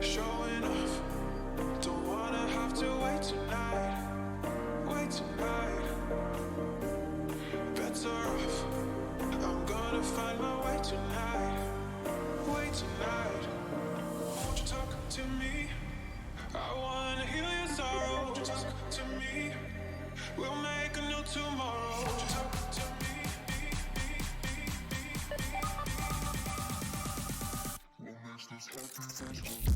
Showing off, don't wanna have to wait tonight. Wait tonight, bets are off. I'm gonna find my way tonight. Wait tonight, won't you talk to me? I wanna heal your sorrow. Won't you talk to me? We'll make a new tomorrow. Won't you talk to me? What makes this happy face?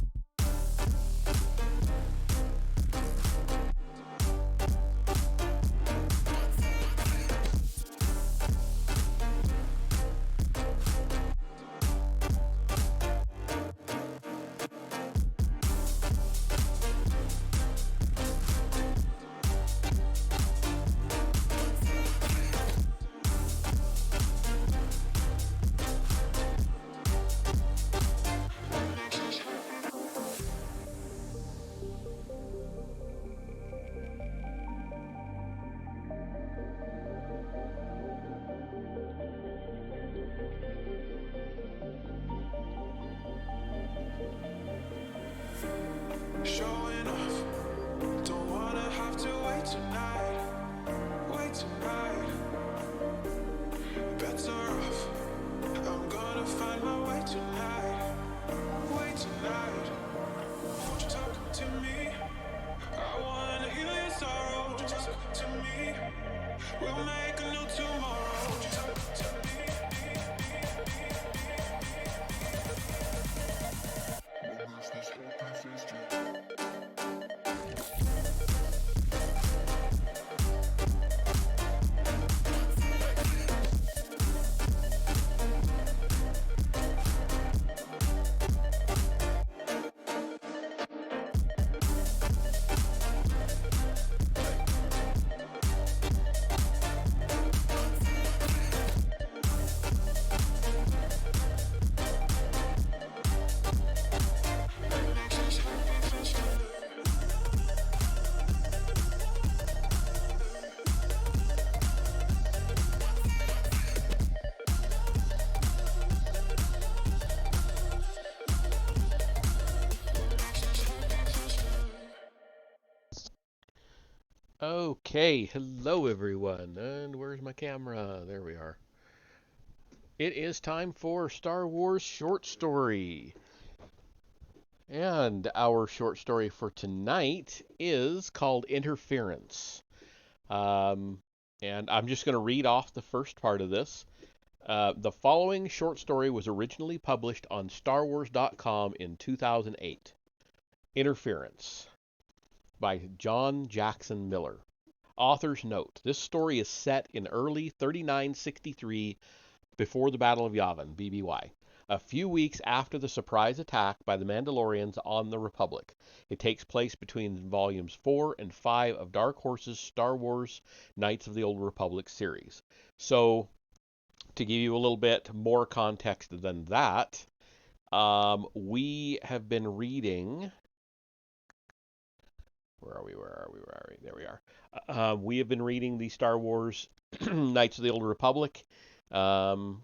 Showing off, don't wanna have to wait tonight. Wait tonight, bets are off. I'm gonna find my way tonight. Wait tonight, won't you talk to me? I wanna heal your sorrow. Won't you talk to me? We'll make a new tomorrow. Won't you talk to me? What makes this happy face do? Okay, hello everyone, and where's my camera? There we are. It is time for Star Wars short story. And our short story for tonight is called Interference. Um, and I'm just going to read off the first part of this. The following short story was originally published on StarWars.com in 2008. Interference by John Jackson Miller. Author's note: this story is set in early 3963 before the Battle of Yavin, BBY, a few weeks after the surprise attack by the Mandalorians on the Republic. It takes place between volumes 4 and 5 of Dark Horse's Star Wars Knights of the Old Republic series. So, to give you a little bit more context than that, we have been reading. Where are we? There we are. We have been reading the Star Wars Knights of the Old Republic, um,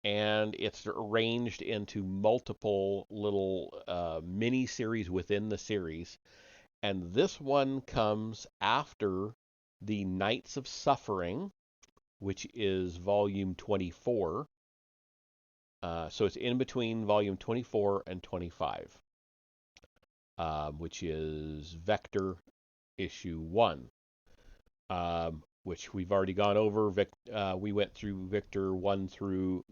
and it's arranged into multiple little mini series within the series. And this one comes after the Knights of Suffering, which is volume 24. So it's in between volume 24 and 25. Which is Vector issue 1, which we've already gone over. We went through Victor 1 through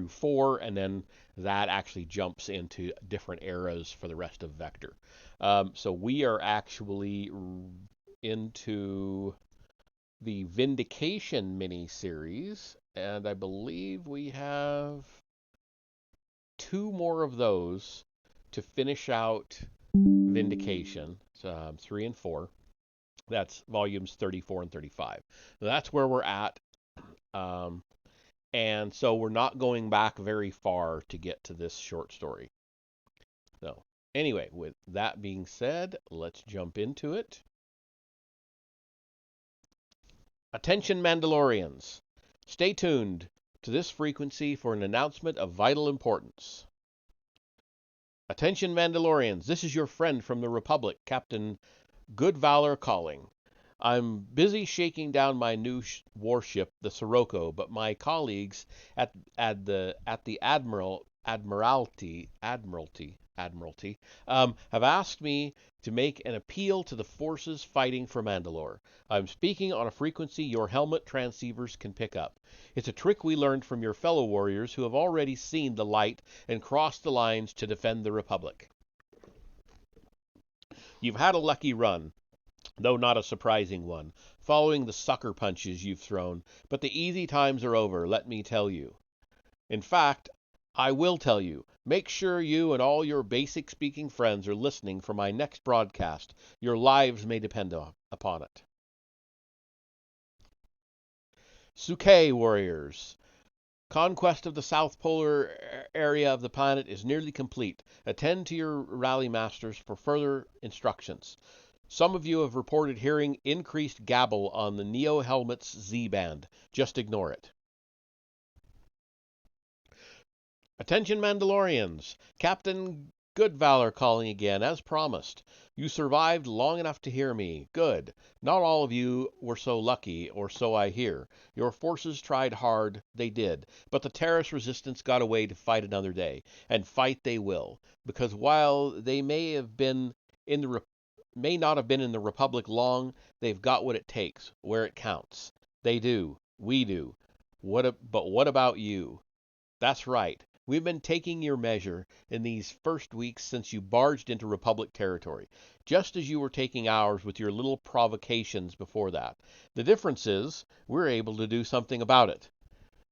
4, and then that actually jumps into different eras for the rest of Vector. So we are actually into the Vindication mini-series, and I believe we have 2 more of those to finish out Vindication, 3 and 4. That's volumes 34 and 35. Now that's where we're at. And so we're not going back very far to get to this short story. So anyway, with that being said, let's jump into it. Attention Mandalorians. Stay tuned to this frequency for an announcement of vital importance. Attention, Mandalorians. This is your friend from the Republic, Captain Good Valor calling. I'm busy shaking down my new warship, the Sirocco, but my colleagues at the Admiralty have asked me to make an appeal to the forces fighting for Mandalore. I'm speaking on a frequency your helmet transceivers can pick up. It's a trick we learned from your fellow warriors who have already seen the light and crossed the lines to defend the Republic. You've had a lucky run, though not a surprising one, following the sucker punches you've thrown, but the easy times are over, let me tell you. In fact, I will tell you. Make sure you and all your basic speaking friends are listening for my next broadcast. Your lives may depend upon it. Suke warriors. Conquest of the south polar area of the planet is nearly complete. Attend to your rally masters for further instructions. Some of you have reported hearing increased gabble on the Neo Helmet's Z band. Just ignore it. Attention, Mandalorians! Captain Goodvalor calling again, as promised. You survived long enough to hear me. Good. Not all of you were so lucky, or so I hear. Your forces tried hard, they did, but the terrorist resistance got away to fight another day, and fight they will, because while they may not have been in the Republic long, they've got what it takes, where it counts. They do. We do. But what about you? That's right. We've been taking your measure in these first weeks since you barged into Republic territory, just as you were taking ours with your little provocations before that. The difference is, we're able to do something about it.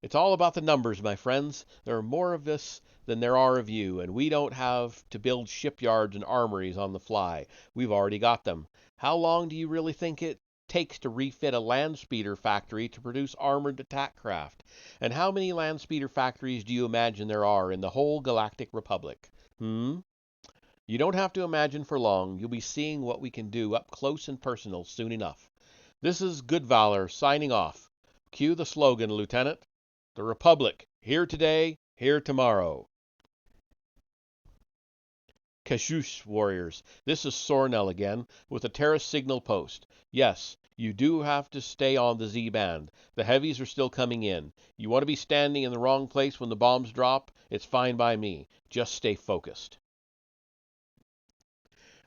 It's all about the numbers, my friends. There are more of us than there are of you, and we don't have to build shipyards and armories on the fly. We've already got them. How long do you really think it takes to refit a land speeder factory to produce armored attack craft? And how many land speeder factories do you imagine there are in the whole Galactic Republic? You don't have to imagine for long. You'll be seeing what we can do up close and personal soon enough. This is Good Valor signing off. Cue the slogan, Lieutenant. The Republic, here today, here tomorrow. Kashyyysh warriors, this is Sornell again, with a terrace signal post. Yes, you do have to stay on the Z-band. The heavies are still coming in. You want to be standing in the wrong place when the bombs drop? It's fine by me. Just stay focused.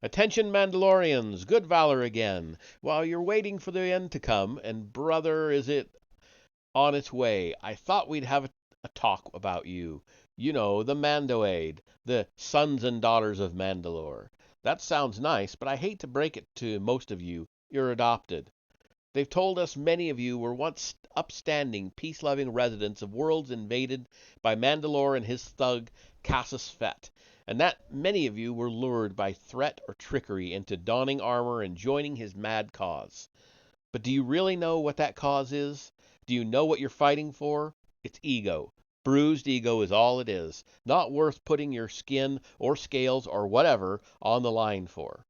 Attention, Mandalorians! Good Valor again. While you're waiting for the end to come, and brother, is it on its way, I thought we'd have a talk about you. You know, the Mandoade, the sons and daughters of Mandalore. That sounds nice, but I hate to break it to most of you. You're adopted. They've told us many of you were once upstanding, peace-loving residents of worlds invaded by Mandalore and his thug, Cassus Fett, and that many of you were lured by threat or trickery into donning armor and joining his mad cause. But do you really know what that cause is? Do you know what you're fighting for? It's ego. Bruised ego is all it is, not worth putting your skin or scales or whatever on the line for.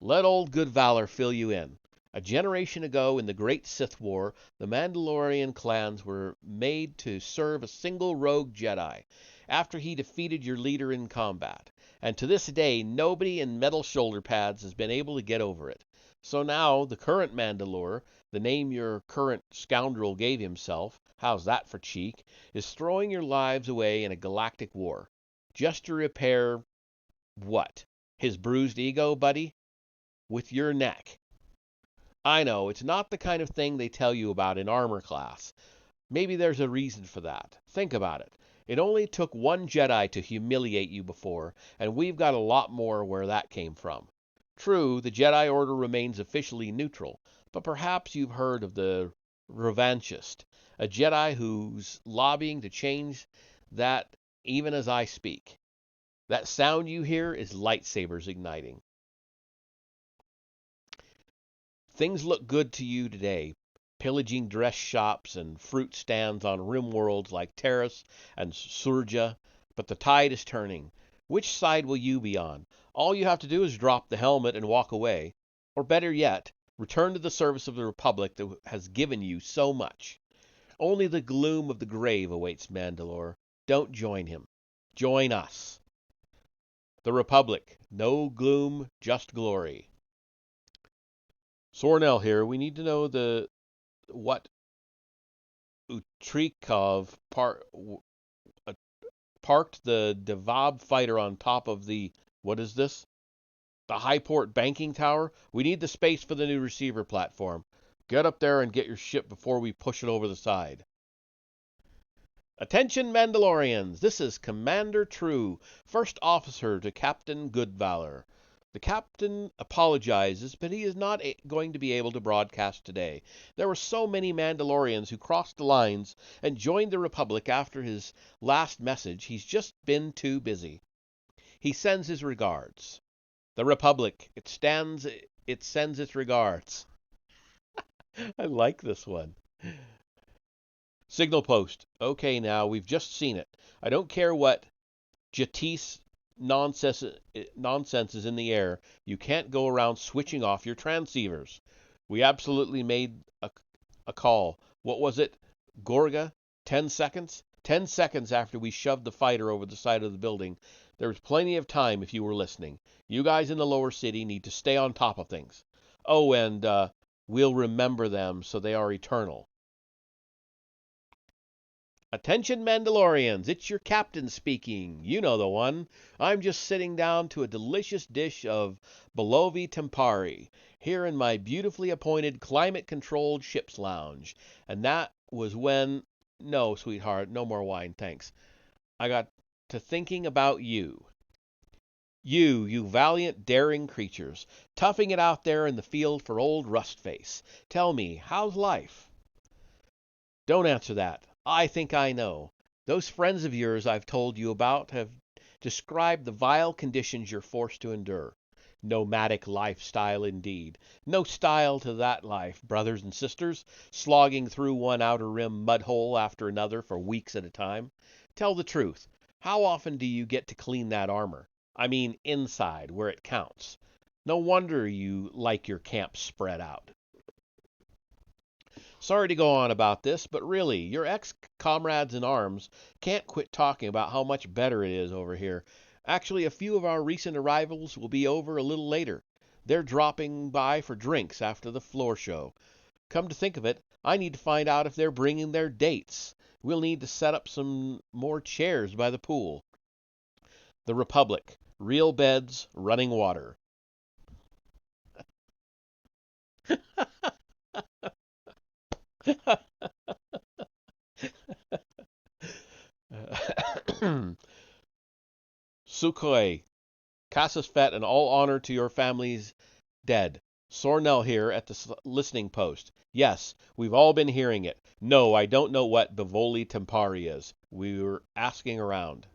Let old Good Valor fill you in. A generation ago in the Great Sith War, the Mandalorian clans were made to serve a single rogue Jedi after he defeated your leader in combat. And to this day, nobody in metal shoulder pads has been able to get over it. So now, the current Mandalore, the name your current scoundrel gave himself, how's that for cheek, is throwing your lives away in a galactic war. Just to repair what? His bruised ego, buddy? With your neck. I know, it's not the kind of thing they tell you about in armor class. Maybe there's a reason for that. Think about it. It only took one Jedi to humiliate you before, and we've got a lot more where that came from. True, the Jedi Order remains officially neutral, but perhaps you've heard of the Revanchist, a Jedi who's lobbying to change that even as I speak. That sound you hear is lightsabers igniting. Things look good to you today, pillaging dress shops and fruit stands on rim worlds like Terrace and Surja, but the tide is turning. Which side will you be on? All you have to do is drop the helmet and walk away. Or better yet, return to the service of the Republic that has given you so much. Only the gloom of the grave awaits Mandalore. Don't join him. Join us. The Republic. No gloom, just glory. Sornell here. We need to know the what Utrikov parked the Devab fighter on top of the what is this? The Highport banking tower. We need the space for the new receiver platform. Get up there and get your ship before we push it over the side. Attention Mandalorians, this is Commander True, first officer to Captain Goodvalor. The captain apologizes, but he is not going to be able to broadcast today. There were so many Mandalorians who crossed the lines and joined the Republic after his last message, he's just been too busy. He sends his regards. The Republic, it sends its regards. I like this one. Signal post. Okay, now we've just seen it. I don't care what Jatis nonsense is in the air. You can't go around switching off your transceivers. We absolutely made a call. What was it? Gorga? 10 seconds? 10 seconds after we shoved the fighter over the side of the building. There was plenty of time if you were listening. You guys in the lower city need to stay on top of things. Oh, and we'll remember them so they are eternal. Attention Mandalorians, it's your captain speaking. You know the one. I'm just sitting down to a delicious dish of Belovi Tempari here in my beautifully appointed climate-controlled ship's lounge. And that was when... No, sweetheart, no more wine, thanks. I got to thinking about you. You valiant, daring creatures, toughing it out there in the field for old Rustface. Tell me, how's life? Don't answer that. I think I know. Those friends of yours I've told you about have described the vile conditions you're forced to endure. Nomadic lifestyle indeed. No style to that life, brothers and sisters, slogging through one outer rim mud hole after another for weeks at a time. Tell the truth. How often do you get to clean that armor? I mean inside, where it counts. No wonder you like your camp spread out. Sorry to go on about this, but really, your ex-comrades in arms can't quit talking about how much better it is over here. Actually, a few of our recent arrivals will be over a little later. They're dropping by for drinks after the floor show. Come to think of it, I need to find out if they're bringing their dates. We'll need to set up some more chairs by the pool. The Republic. Real beds, running water. Sukhoi, Cassus Fet, and all honor to your families dead. Sornell here at the listening post. Yes, we've all been hearing it. No, I don't know what Bivoli Tempari is. We were asking around.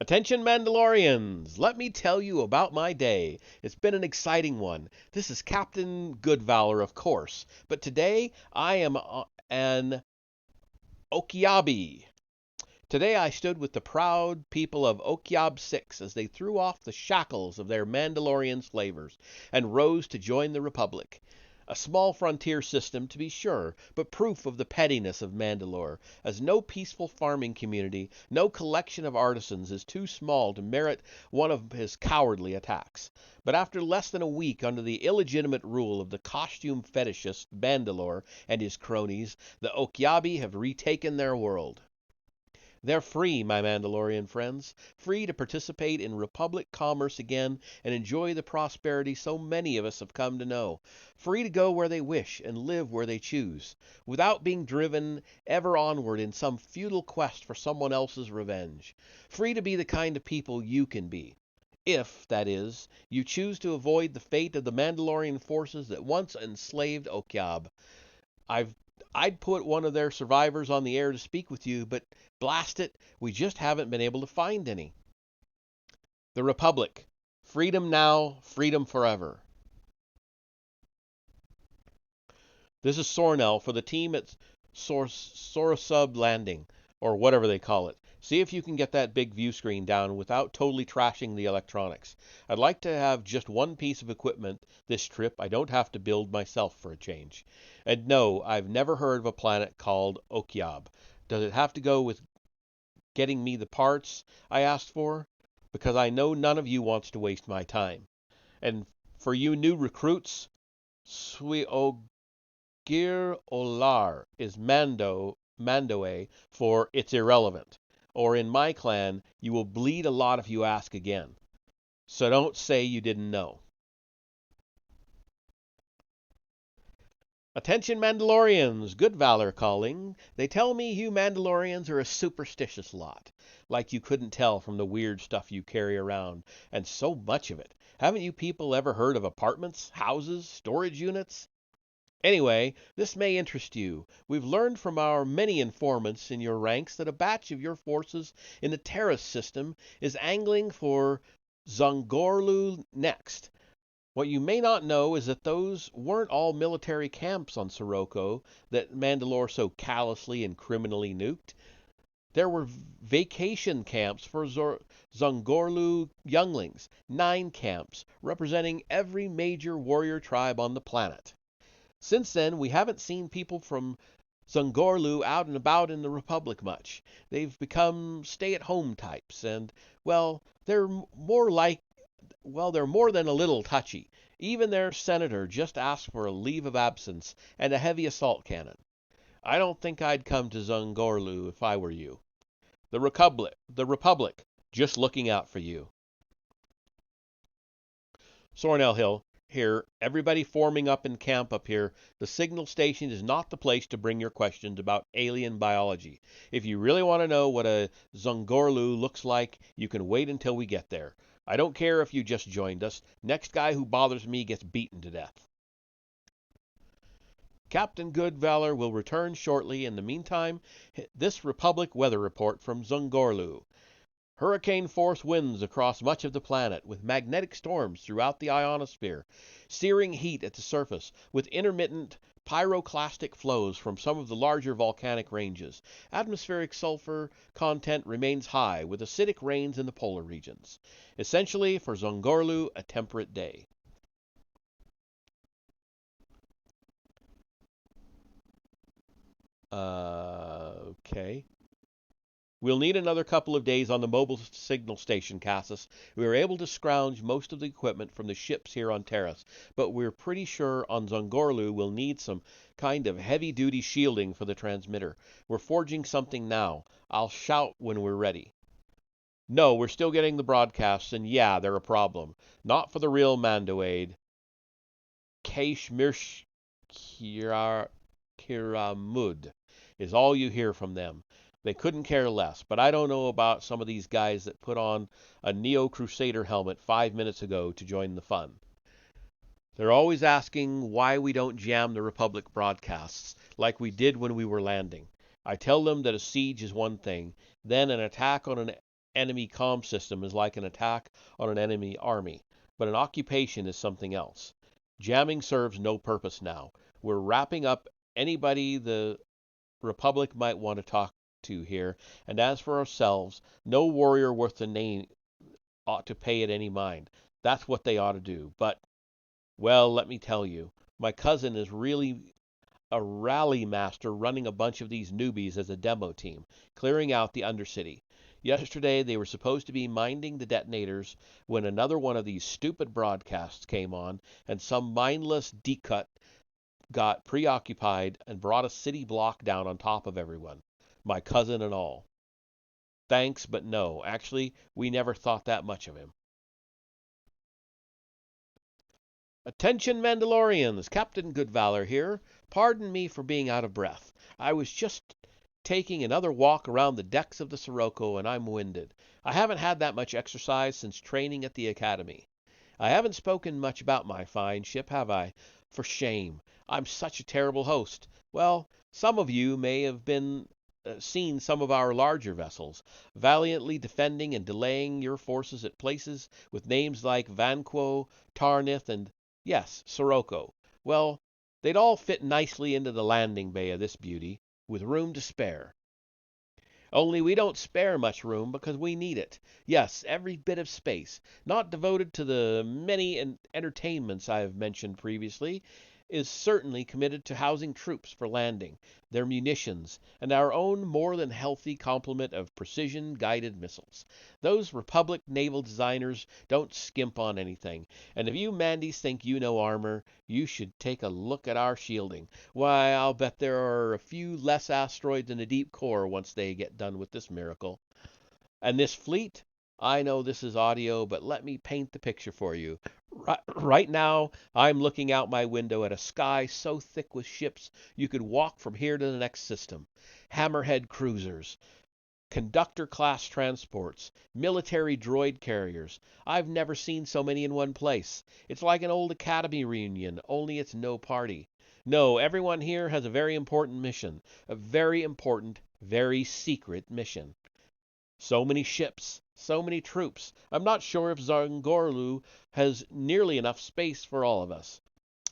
Attention Mandalorians, let me tell you about my day. It's been an exciting one. This is Captain Goodvalor, of course, but today I am an Okiabi. Today I stood with the proud people of Okiab 6 as they threw off the shackles of their Mandalorian slavers and rose to join the Republic. A small frontier system, to be sure, but proof of the pettiness of Mandalore, as no peaceful farming community, no collection of artisans is too small to merit one of his cowardly attacks. But after less than a week under the illegitimate rule of the costume fetishist Mandalore and his cronies, the Okiabi have retaken their world. They're free, my Mandalorian friends, free to participate in Republic commerce again and enjoy the prosperity so many of us have come to know. Free to go where they wish and live where they choose, without being driven ever onward in some futile quest for someone else's revenge. Free to be the kind of people you can be. If, that is, you choose to avoid the fate of the Mandalorian forces that once enslaved Okiab. I'd put one of their survivors on the air to speak with you, but blast it, we just haven't been able to find any. The Republic. Freedom now, freedom forever. This is Sornell for the team at Sorosub Landing, or whatever they call it. See if you can get that big view screen down without totally trashing the electronics. I'd like to have just one piece of equipment this trip I don't have to build myself for a change. And no, I've never heard of a planet called Okiab. Does it have to go with getting me the parts I asked for? Because I know none of you wants to waste my time. And for you new recruits, Sui Ogir Olar is Mandoe for it's irrelevant. Or in my clan, you will bleed a lot if you ask again. So don't say you didn't know. Attention Mandalorians, good valor calling. They tell me you Mandalorians are a superstitious lot. Like you couldn't tell from the weird stuff you carry around, and so much of it. Haven't you people ever heard of apartments, houses, storage units? Anyway, this may interest you. We've learned from our many informants in your ranks that a batch of your forces in the Terrace system is angling for Zongorlu next. What you may not know is that those weren't all military camps on Sirocco that Mandalore so callously and criminally nuked. There were vacation camps for Zongorlu younglings, 9 camps, representing every major warrior tribe on the planet. Since then, we haven't seen people from Zongorlu out and about in the Republic much. They've become stay-at-home types, and, well, they're more like they're more than a little touchy. Even their senator just asked for a leave of absence and a heavy assault cannon. I don't think I'd come to Zungorlu if I were you. The Republic, just looking out for you. Sornell Hill, here, everybody forming up in camp up here. The signal station is not the place to bring your questions about alien biology. If you really want to know what a Zungorlu looks like, you can wait until we get there. I don't care if you just joined us. Next guy who bothers me gets beaten to death. Captain Goodvalor will return shortly. In the meantime, this Republic weather report from Zungorlu. Hurricane force winds across much of the planet, with magnetic storms throughout the ionosphere, searing heat at the surface, with intermittent pyroclastic flows from some of the larger volcanic ranges. Atmospheric sulfur content remains high, with acidic rains in the polar regions. Essentially, for Zongorlu, a temperate day. Okay. We'll need another couple of days on the mobile signal station, Cassis. We were able to scrounge most of the equipment from the ships here on Terrace, but we're pretty sure on Zongorlu we'll need some kind of heavy-duty shielding for the transmitter. We're forging something now. I'll shout when we're ready. No, we're still getting the broadcasts, and yeah, they're a problem. Not for the real Mandoade. Kashmirsh Kiramud is all you hear from them. They couldn't care less, but I don't know about some of these guys that put on a Neo Crusader helmet 5 minutes ago to join the fun. They're always asking why we don't jam the Republic broadcasts like we did when we were landing. I tell them that a siege is one thing, then an attack on an enemy comm system is like an attack on an enemy army, but an occupation is something else. Jamming serves no purpose now. We're wrapping up anybody the Republic might want to talk to here, and as for ourselves, no warrior worth the name ought to pay it any mind. That's what they ought to do. But, well, let me tell you, my cousin is really a rally master running a bunch of these newbies as a demo team, clearing out the Undercity. Yesterday they were supposed to be minding the detonators when another one of these stupid broadcasts came on, and some mindless decut got preoccupied and brought a city block down on top of everyone. My cousin and all. Thanks, but no. Actually, we never thought that much of him. Attention Mandalorians, Captain Goodvalor here. Pardon me for being out of breath. I was just taking another walk around the decks of the Sirocco and I'm winded. I haven't had that much exercise since training at the academy. I haven't spoken much about my fine ship, have I? For shame. I'm such a terrible host. Well, some of you may have been seen some of our larger vessels, valiantly defending and delaying your forces at places with names like Vanquo, Tarnith, and, yes, Sirocco. Well, they'd all fit nicely into the landing bay of this beauty, with room to spare. Only we don't spare much room because we need it. Yes, every bit of space, not devoted to the many entertainments I have mentioned previously, is certainly committed to housing troops for landing, their munitions, and our own more than healthy complement of precision guided missiles. Those Republic naval designers don't skimp on anything, and if you Mandies think you know armor, you should take a look at our shielding. Why, I'll bet there are a few less asteroids in the deep core once they get done with this miracle. And this fleet, I know this is audio, but let me paint the picture for you. Right now, I'm looking out my window at a sky so thick with ships you could walk from here to the next system. Hammerhead cruisers, conductor class transports, military droid carriers. I've never seen so many in one place. It's like an old academy reunion, only it's no party. No, everyone here has a very important mission. A very important, very secret mission. So many ships, so many troops. I'm not sure if Zangorlu has nearly enough space for all of us.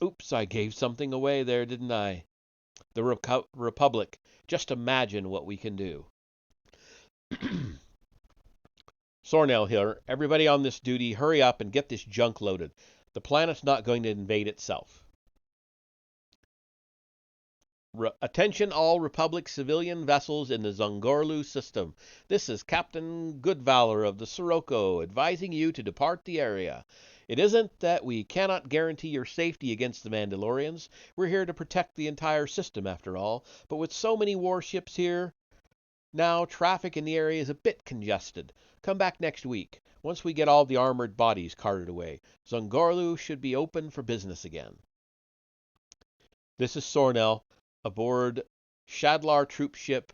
Oops, I gave something away there, didn't I? The Republic. Just imagine what we can do. Sornell here. Everybody on this duty, hurry up and get this junk loaded. The planet's not going to invade itself. Attention all Republic civilian vessels in the Zongorlu system. This is Captain Goodvalor of the Sirocco advising you to depart the area. It isn't that we cannot guarantee your safety against the Mandalorians. We're here to protect the entire system after all. But with so many warships here, now traffic in the area is a bit congested. Come back next week, once we get all the armored bodies carted away. Zongorlu should be open for business again. This is Sornell, aboard Shadlar troop ship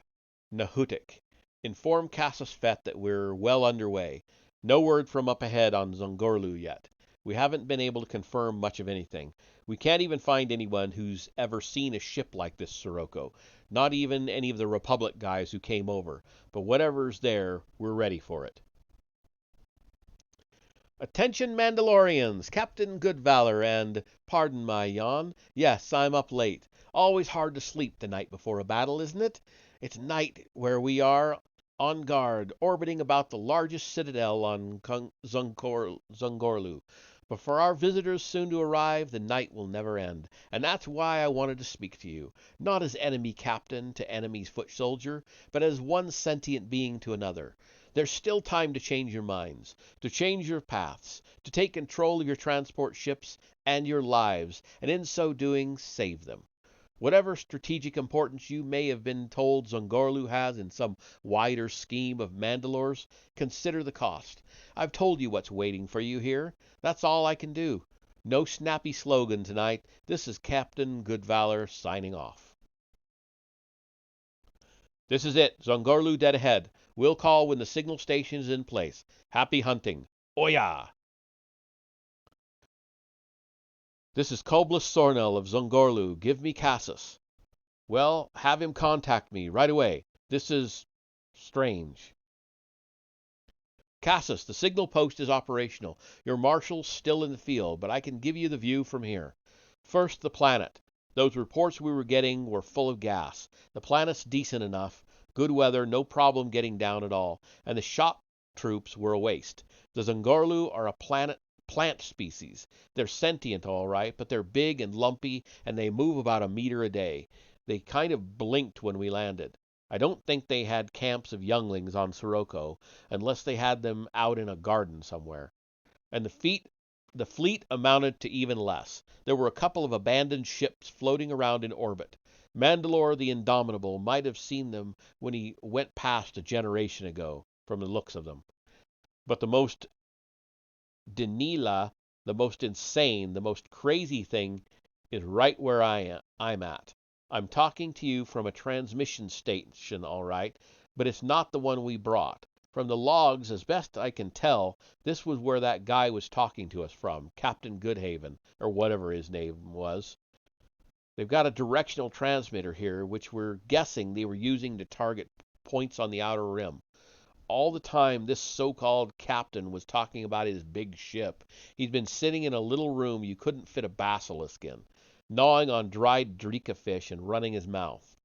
Nahutik. Inform Cassus Fett that we're well underway. No word from up ahead on Zongorlu yet. We haven't been able to confirm much of anything. We can't even find anyone who's ever seen a ship like this Sirocco. Not even any of the Republic guys who came over. But whatever's there, we're ready for it. Attention Mandalorians, Captain Goodvalor and, pardon my yawn, yes, I'm up late. Always hard to sleep the night before a battle, isn't it? It's night where we are on guard, orbiting about the largest citadel on Zungorlu. But for our visitors soon to arrive, the night will never end. And that's why I wanted to speak to you. Not as enemy captain to enemy's foot soldier, but as one sentient being to another. There's still time to change your minds, to change your paths, to take control of your transport ships and your lives, and in so doing, save them. Whatever strategic importance you may have been told Zongorlu has in some wider scheme of Mandalores, consider the cost. I've told you what's waiting for you here. That's all I can do. No snappy slogan tonight. This is Captain Goodvalor signing off. This is it. Zongorlu dead ahead. We'll call when the signal station is in place. Happy hunting. Oya! This is Coblis Sornell of Zongorlu. Give me Cassus. Well, have him contact me right away. This is strange. Cassus, the signal post is operational. Your marshal's still in the field, but I can give you the view from here. First, the planet. Those reports we were getting were full of gas. The planet's decent enough. Good weather, no problem getting down at all. And the shot troops were a waste. The Zongorlu are a plant species. They're sentient, all right, but they're big and lumpy, and they move about a meter a day. They kind of blinked when we landed. I don't think they had camps of younglings on Sirocco, unless they had them out in a garden somewhere. And the fleet amounted to even less. There were a couple of abandoned ships floating around in orbit. Mandalore the Indomitable might have seen them when he went past a generation ago, from the looks of them. But the most Denila, the most insane, the most crazy thing is right where I'm at. I'm talking to you from a transmission station, all right, but it's not the one we brought. From the logs, as best I can tell, this was where that guy was talking to us from, Captain Goodhaven, or whatever his name was. They've got a directional transmitter here, which we're guessing they were using to target points on the outer rim. All the time this so-called captain was talking about his big ship, he'd been sitting in a little room you couldn't fit a basilisk in, gnawing on dried drika fish and running his mouth.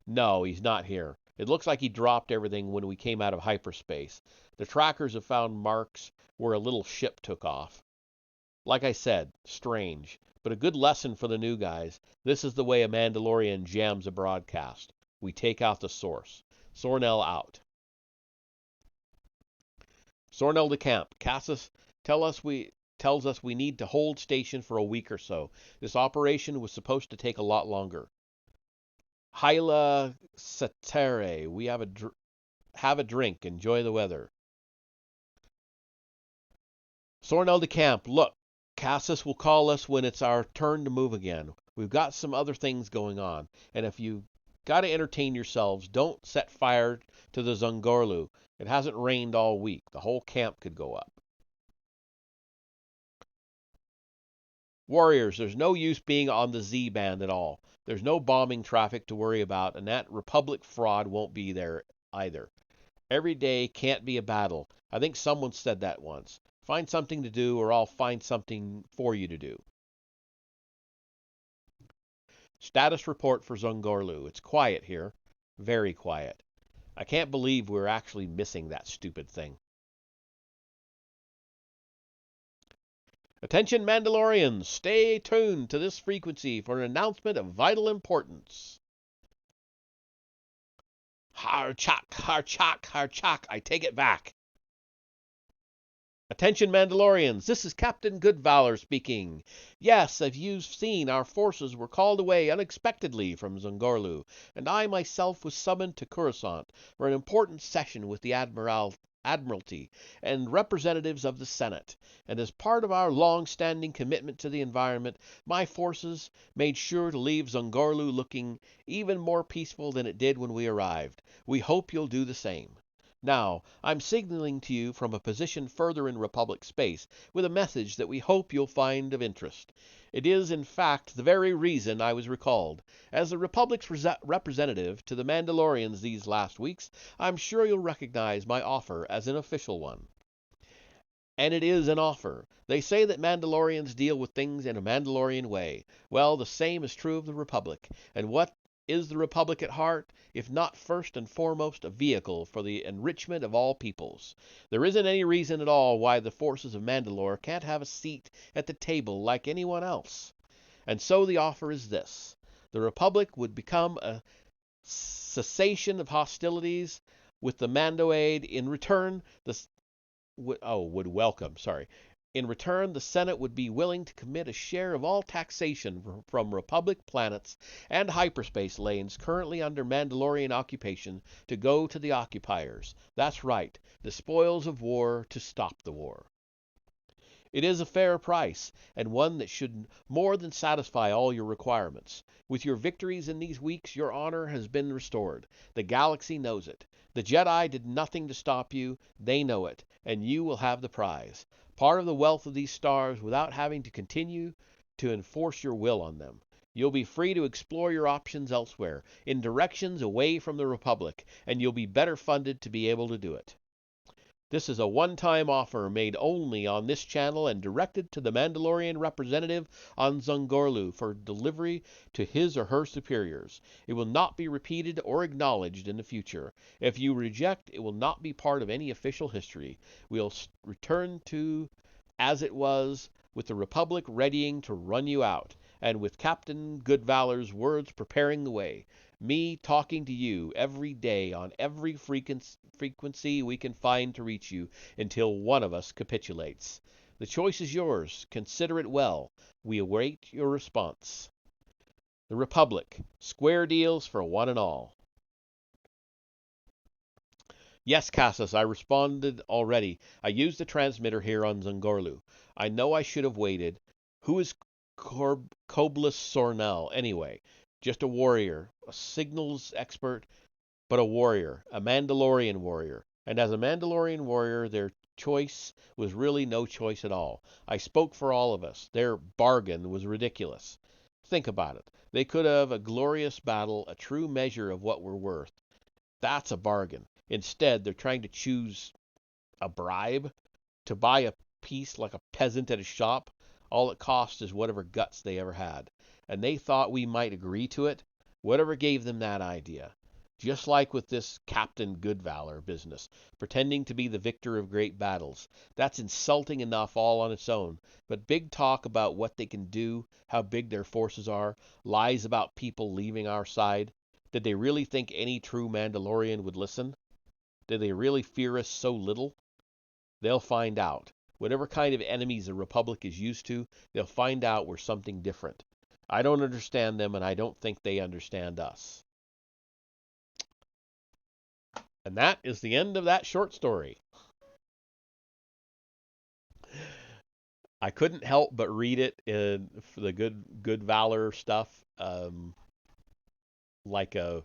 No, he's not here. It looks like he dropped everything when we came out of hyperspace. The trackers have found marks where a little ship took off. Like I said, strange, but a good lesson for the new guys. This is the way a Mandalorian jams a broadcast. We take out the source. Sornell out. Sornell de Camp. Cassis tells us we need to hold station for a week or so. This operation was supposed to take a lot longer. Hyla Satere. We have a drink. Enjoy the weather. Sornell de Camp. Look, Cassis will call us when it's our turn to move again. We've got some other things going on, and if you got to entertain yourselves, don't set fire to the Zungorlu. It hasn't rained all week. The whole camp could go up. Warriors, there's no use being on the Z band at all. There's no bombing traffic to worry about, and that Republic fraud won't be there either. Every day can't be a battle. I think someone said that once. Find something to do, or I'll find something for you to do. Status report for Zungorlu. It's quiet here. Very quiet. I can't believe we're actually missing that stupid thing. Attention Mandalorians, stay tuned to this frequency for an announcement of vital importance. Harchak, harchak, harchak, I take it back. Attention Mandalorians, this is Captain Goodvalor speaking. Yes, as you've seen, our forces were called away unexpectedly from Zungorlu, and I myself was summoned to Coruscant for an important session with the Admiralty and representatives of the Senate, and as part of our long-standing commitment to the environment, my forces made sure to leave Zungorlu looking even more peaceful than it did when we arrived. We hope you'll do the same. Now, I'm signaling to you from a position further in Republic space with a message that we hope you'll find of interest. It is, in fact, the very reason I was recalled. As the Republic's representative to the Mandalorians these last weeks, I'm sure you'll recognize my offer as an official one. And it is an offer. They say that Mandalorians deal with things in a Mandalorian way. Well, the same is true of the Republic. And what is the Republic at heart, if not first and foremost a vehicle for the enrichment of all peoples? There isn't any reason at all why the forces of Mandalore can't have a seat at the table like anyone else. And so the offer is this. The Republic would become a cessation of hostilities with the Mandoade. In return, would welcome, sorry. In return, the Senate would be willing to commit a share of all taxation from Republic planets and hyperspace lanes currently under Mandalorian occupation to go to the occupiers. That's right, the spoils of war to stop the war. It is a fair price, and one that should more than satisfy all your requirements. With your victories in these weeks, your honor has been restored. The galaxy knows it. The Jedi did nothing to stop you. They know it, and you will have the prize. Part of the wealth of these stars without having to continue to enforce your will on them. You'll be free to explore your options elsewhere, in directions away from the Republic, and you'll be better funded to be able to do it. This is a one-time offer made only on this channel and directed to the Mandalorian representative on Zungorlu for delivery to his or her superiors. It will not be repeated or acknowledged in the future. If you reject, it will not be part of any official history. We'll return to as it was, with the Republic readying to run you out, and with Captain Goodvalor's words preparing the way. Me talking to you every day on every frequency we can find to reach you until one of us capitulates. The choice is yours. Consider it well. We await your response. The Republic. Square deals for one and all. Yes, Cassis, I responded already. I used the transmitter here on Zungorlu. I know I should have waited. Who is Coblis Sornell, anyway? Just a warrior, a signals expert, but a warrior, a Mandalorian warrior. And as a Mandalorian warrior, their choice was really no choice at all. I spoke for all of us. Their bargain was ridiculous. Think about it. They could have a glorious battle, a true measure of what we're worth. That's a bargain. Instead, they're trying to choose a bribe to buy a piece like a peasant at a shop. All it costs is whatever guts they ever had. And they thought we might agree to it. Whatever gave them that idea? Just like with this Captain Goodvalor business, pretending to be the victor of great battles. That's insulting enough all on its own. But big talk about what they can do, how big their forces are, lies about people leaving our side. Did they really think any true Mandalorian would listen? Did they really fear us so little? They'll find out. Whatever kind of enemies the Republic is used to, they'll find out we're something different. I don't understand them, and I don't think they understand us. And that is the end of that short story. I couldn't help but read it for the good valor stuff. Like a,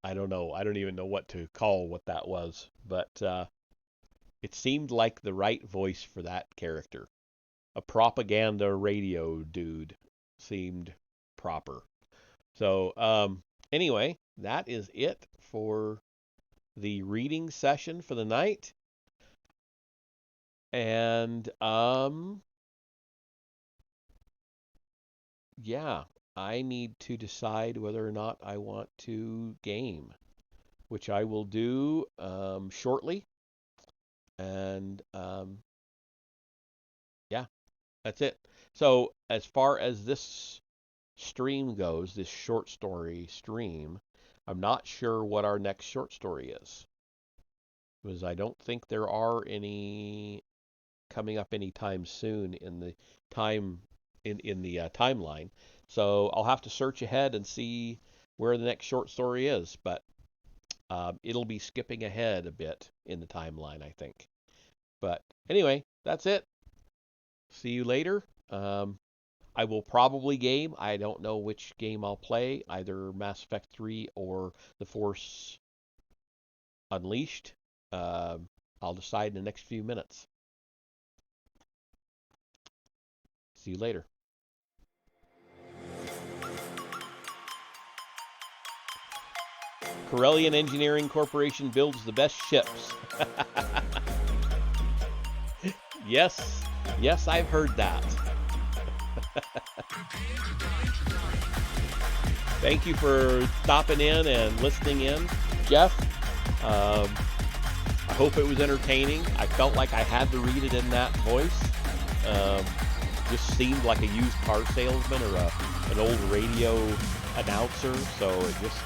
I don't know. I don't even know what to call what that was, but it seemed like the right voice for that character. A propaganda radio dude seemed proper. So anyway, that is it for the reading session for the night. And yeah, I need to decide whether or not I want to game, which I will do shortly. And yeah, that's it. So as far as this stream goes, this short story stream, I'm not sure what our next short story is, because I don't think there are any coming up anytime soon in the timeline. So I'll have to search ahead and see where the next short story is, but it'll be skipping ahead a bit in the timeline, I think. But anyway, that's it. See you later. I will probably game. I don't know which game I'll play, either Mass Effect 3 or The Force Unleashed. I'll decide in the next few minutes. See you later. Corellian Engineering Corporation builds the best ships. Yes, I've heard that. Thank you for stopping in and listening in, Jeff. I hope it was entertaining. I felt like I had to read it in that voice. Just seemed like a used car salesman or an old radio announcer. So it just,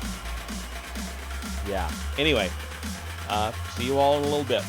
yeah. Anyway, see you all in a little bit.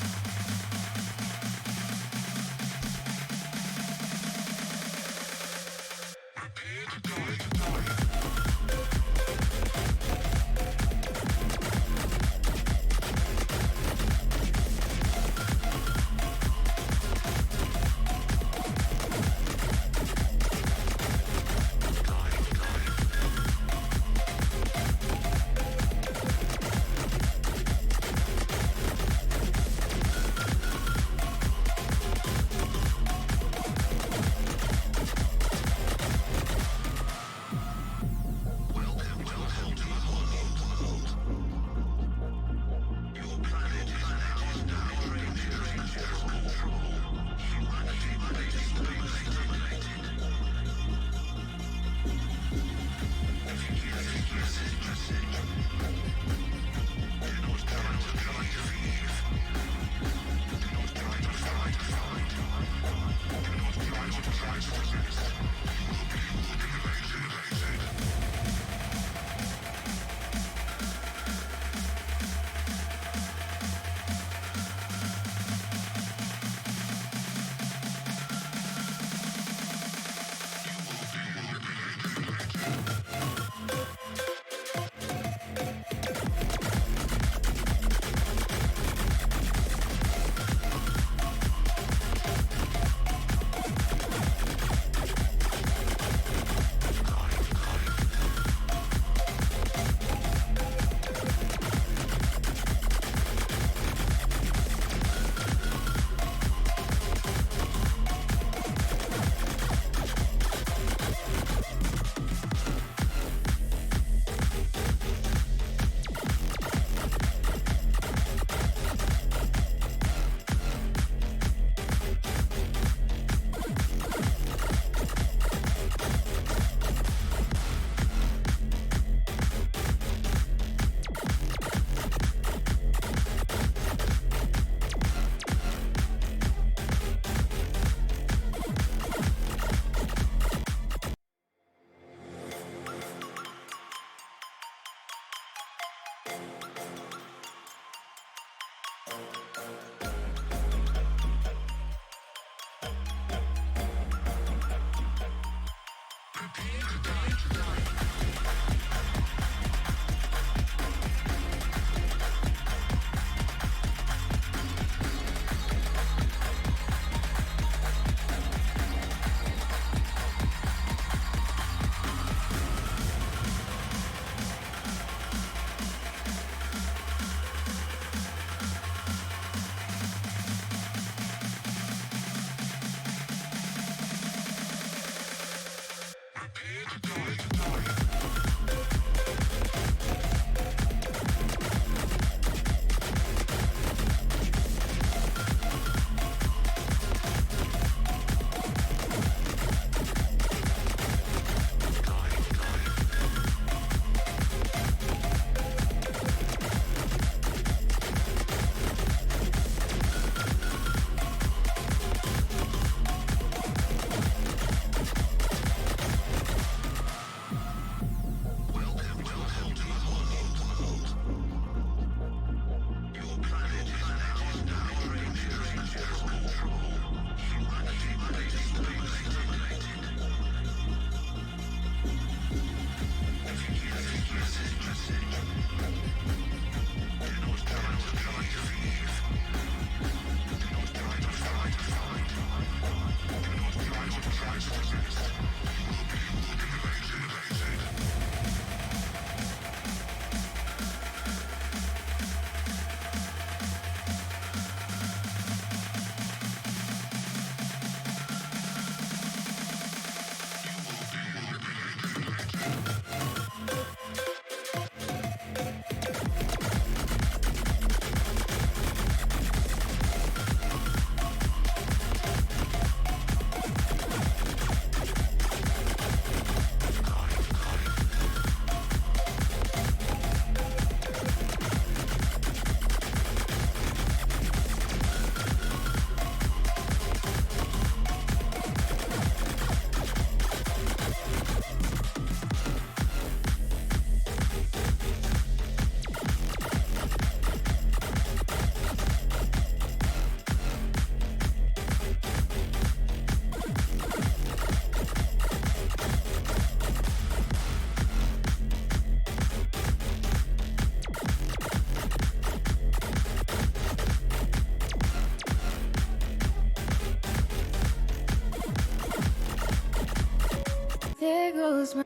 There goes my